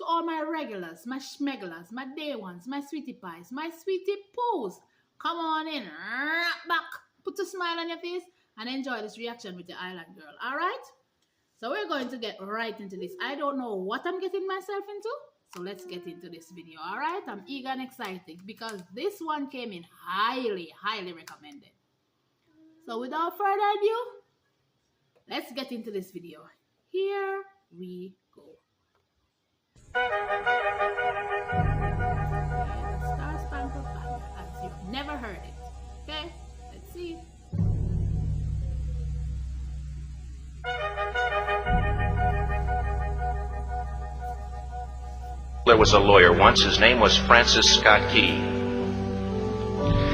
To all my regulars, my schmegglers, my day ones, my sweetie pies, my sweetie poos. Come on in, back, put a smile on your face, and enjoy this reaction with your island girl, alright? So we're going to get right into this. I don't know what I'm getting myself into, so let's get into this video, alright? I'm eager and excited because this one came in highly, highly recommended. So without further ado, let's get into this video. Here we go. Star-Spangled Banner, as you've never heard it. Okay, let's see. There was a lawyer once. His name was Francis Scott Key.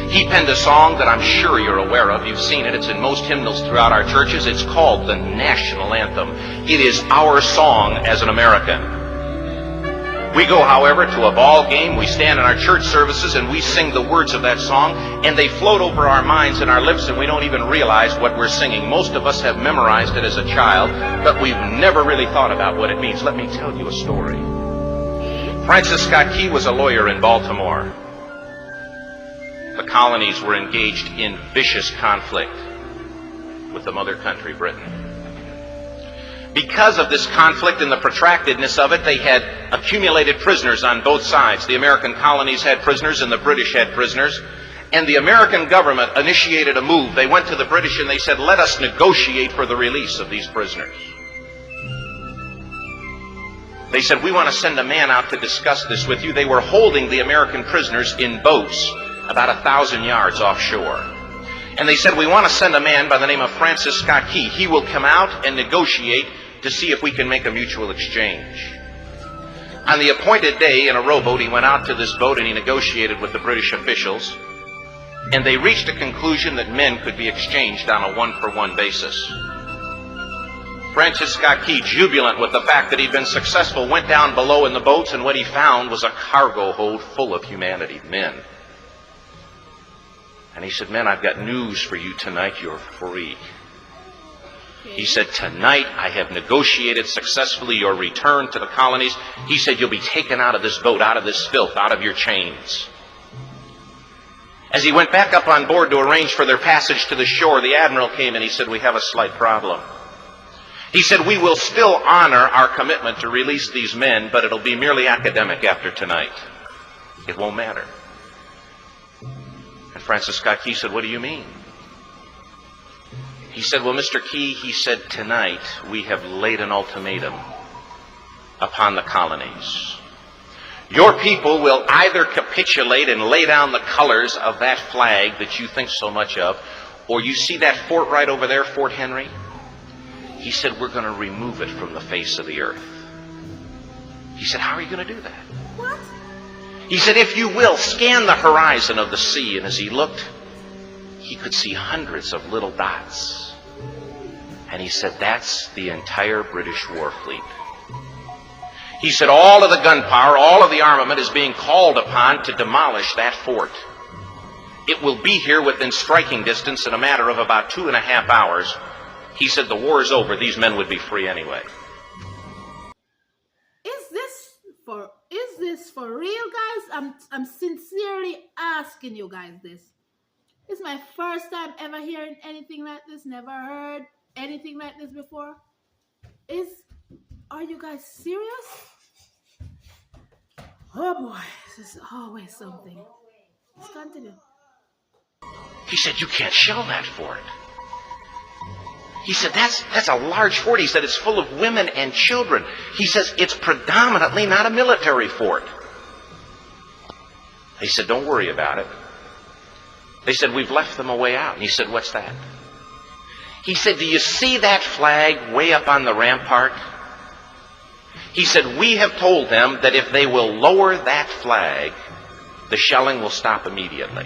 He penned a song that I'm sure you're aware of. You've seen it. It's in most hymnals throughout our churches. It's called the National Anthem. It is our song as an American. We go, however, to a ball game. We stand in our church services and we sing the words of that song, and they float over our minds and our lips, and we don't even realize what we're singing. Most of us have memorized it as a child, but we've never really thought about what it means. Let me tell you a story. Francis Scott Key was a lawyer in Baltimore. The colonies were engaged in vicious conflict with the mother country, Britain. Because of this conflict and the protractedness of it, they had accumulated prisoners on both sides. The American colonies had prisoners and the British had prisoners. And the American government initiated a move. They went to the British and they said, let us negotiate for the release of these prisoners. They said, we want to send a man out to discuss this with you. They were holding the American prisoners in boats about 1,000 yards offshore. And they said, we want to send a man by the name of Francis Scott Key. He will come out and negotiate to see if we can make a mutual exchange. On the appointed day, in a rowboat, he went out to this boat and he negotiated with the British officials. And they reached a conclusion that men could be exchanged on a one-for-one basis. Francis Scott Key, jubilant with the fact that he'd been successful, went down below in the boats, and what he found was a cargo hold full of humanity, men. And he said, men, I've got news for you tonight. You're free. He said, tonight I have negotiated successfully your return to the colonies. He said, you'll be taken out of this boat, out of this filth, out of your chains. As he went back up on board to arrange for their passage to the shore, the admiral came and he said, we have a slight problem. He said, we will still honor our commitment to release these men, but it'll be merely academic after tonight. It won't matter. And Francis Scott Key said, what do you mean? He said, well, Mr. Key, he said, tonight we have laid an ultimatum upon the colonies. Your people will either capitulate and lay down the colors of that flag that you think so much of, or you see that fort right over there, Fort Henry? He said, we're going to remove it from the face of the earth. He said, how are you going to do that? What? He said, if you will, scan the horizon of the sea. And as he looked, he could see hundreds of little dots. And he said, that's the entire British war fleet. He said, all of the gunpowder, all of the armament is being called upon to demolish that fort. It will be here within striking distance in a matter of about 2.5 hours. He said, the war is over. These men would be free anyway. Is this for real, guys? I'm sincerely asking you guys this. It's my first time ever hearing anything like this. Never heard anything like this before. Are you guys serious? Oh boy, this is always something. Let's continue. He said, you can't shell that fort. He said, that's a large fort. He said, it's full of women and children. He says, it's predominantly not a military fort. He said, don't worry about it. They said, we've left them a way out. And he said, what's that? He said, do you see that flag way up on the rampart? He said, we have told them that if they will lower that flag, the shelling will stop immediately.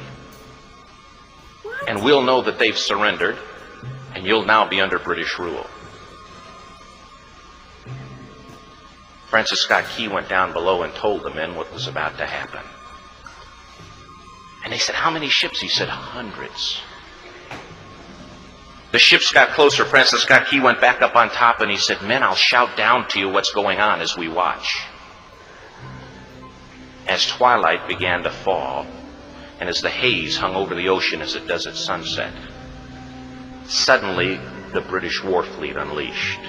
And we'll know that they've surrendered. And you'll now be under British rule. Francis Scott Key went down below and told the men what was about to happen. And they said, how many ships? He said, hundreds. The ships got closer. Francis Scott Key went back up on top and he said, men, I'll shout down to you what's going on as we watch. as twilight began to fall, and as the haze hung over the ocean as it does at sunset, suddenly the British war fleet unleashed.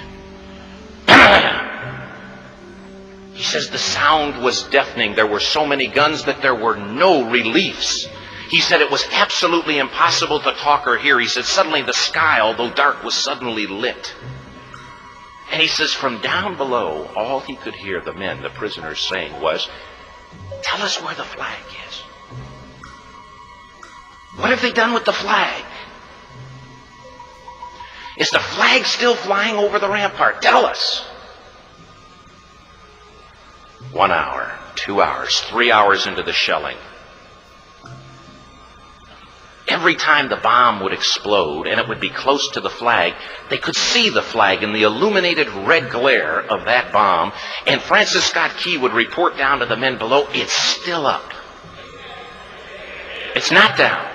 He says the sound was deafening. There were so many guns that there were no reliefs. He said it was absolutely impossible to talk or hear. He said suddenly the sky, although dark, was suddenly lit. And he says from down below, all he could hear the men, the prisoners, saying was, "Tell us where the flag is. What have they done with the flag? Is the flag still flying over the rampart? Tell us." 1 hour, 2 hours, 3 hours into the shelling, every time the bomb would explode and it would be close to the flag, they could see the flag in the illuminated red glare of that bomb, and Francis Scott Key would report down to the men below, "It's still up. It's not down."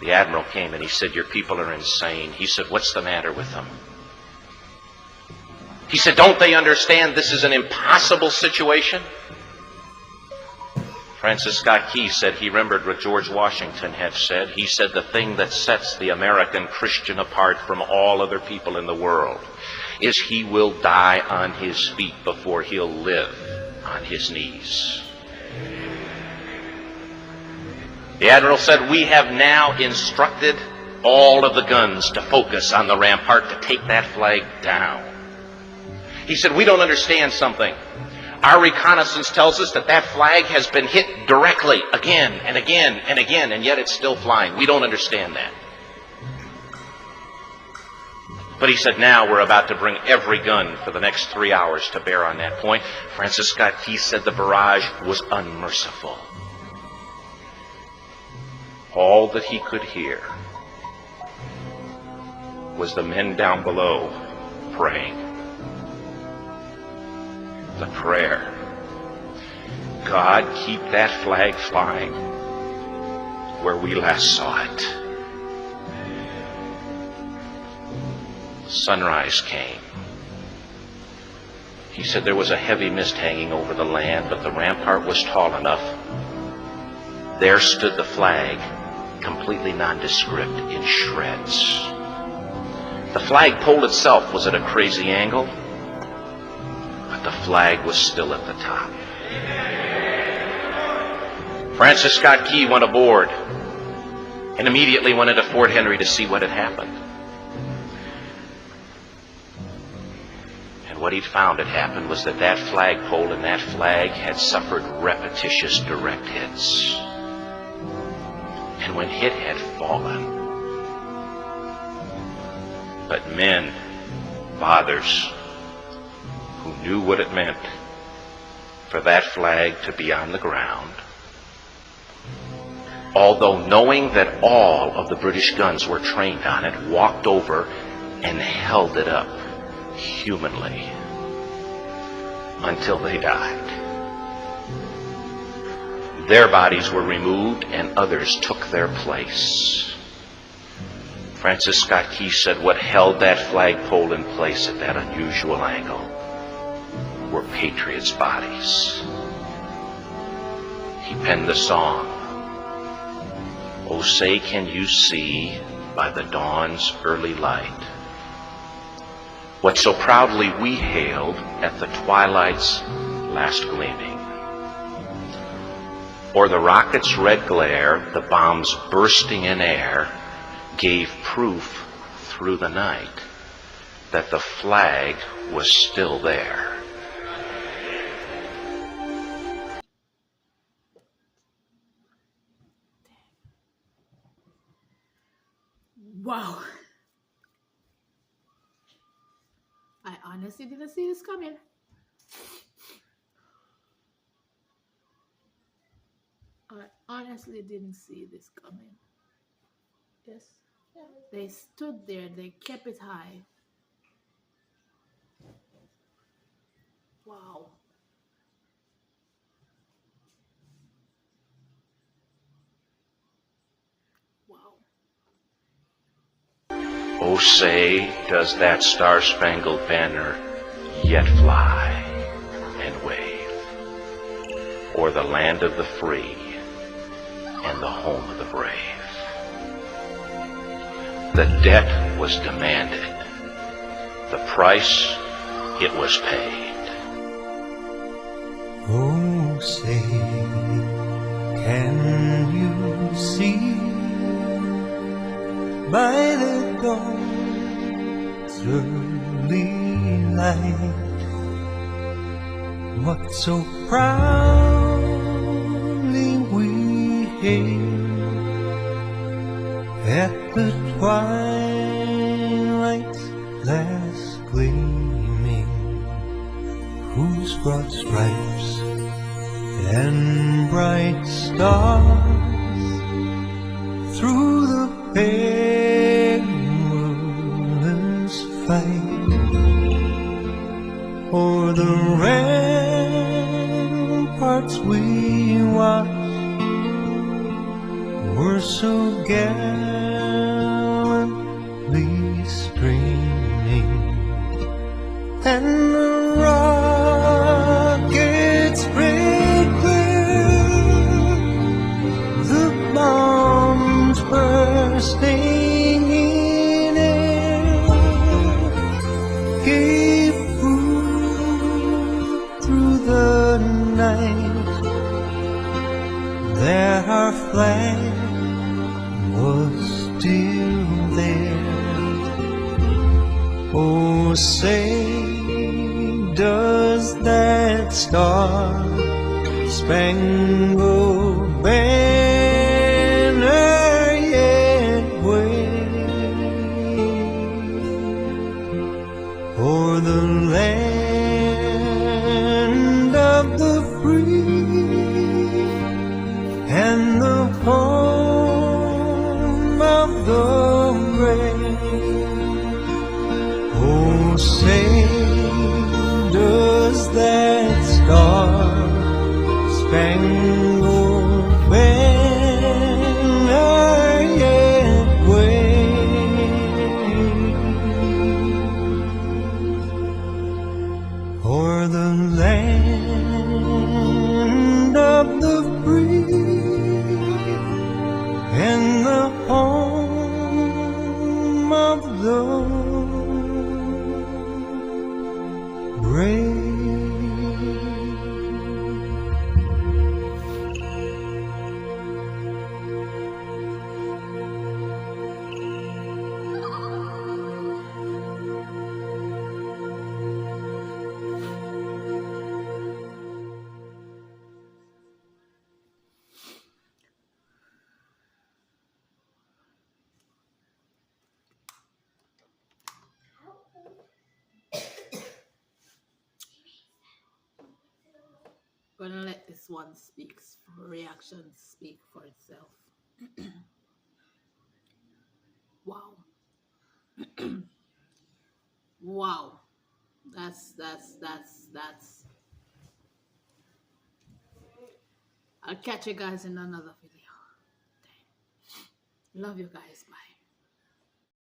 The admiral came and he said, "Your people are insane." He said, "What's the matter with them?" He said, "Don't they understand this is an impossible situation?" Francis Scott Key said he remembered what George Washington had said. He said the thing that sets the American Christian apart from all other people in the world is he will die on his feet before he'll live on his knees. The admiral said, "We have now instructed all of the guns to focus on the rampart to take that flag down." He said, "We don't understand something. Our reconnaissance tells us that that flag has been hit directly again and again and again, and yet it's still flying. We don't understand that." But he said, "Now we're about to bring every gun for the next 3 hours to bear on that point." Francis Scott Key said the barrage was unmerciful. All that he could hear was the men down below praying. The prayer, "God, keep that flag flying where we last saw it." Sunrise came. He said there was a heavy mist hanging over the land, but the rampart was tall enough. There stood the flag, completely nondescript, in shreds. The flagpole itself was at a crazy angle, but the flag was still at the top. Francis Scott Key went aboard and immediately went into Fort Henry to see what had happened. And what he'd found had happened was that that flagpole and that flag had suffered repetitious direct hits. And when it had fallen, but men, fathers, who knew what it meant for that flag to be on the ground, although knowing that all of the British guns were trained on it, walked over and held it up humanly until they died. Their bodies were removed and others took their place. Francis Scott Key said what held that flagpole in place at that unusual angle were patriots' bodies. He penned the song, "Oh, say can you see by the dawn's early light what so proudly we hailed at the twilight's last gleaming? Or the rocket's red glare, the bombs bursting in air, gave proof through the night that the flag was still there." Wow. I honestly didn't see this coming. I honestly didn't see this coming. Yes. Yeah. They stood there, they kept it high. Wow. Wow. Oh, say, does that Star-Spangled Banner yet fly? and wave, o'er the land of the free and the home of the brave. The debt was demanded, the price it was paid. Oh, say, can you see by the dawn's early light what so proudly we hailed at the twilight's last gleaming, whose broad stripes and bright stars through the perilous fight o'er the ramparts we watched were so gallantly streaming, and the rockets spread clear, the bombs bursting in air gave proof through the night that our flag was still there. Oh, say, does that Star-Spangled Banner yet wave o'er the land of the free and the home of the brave? Oh, say, does that Star-Spangled Banner yet wave o'er the land of the free and the home of the brave? Gonna let this one speak, reaction speak for itself. Wow. Wow. That's I'll catch you guys in another video. Love you guys. Bye.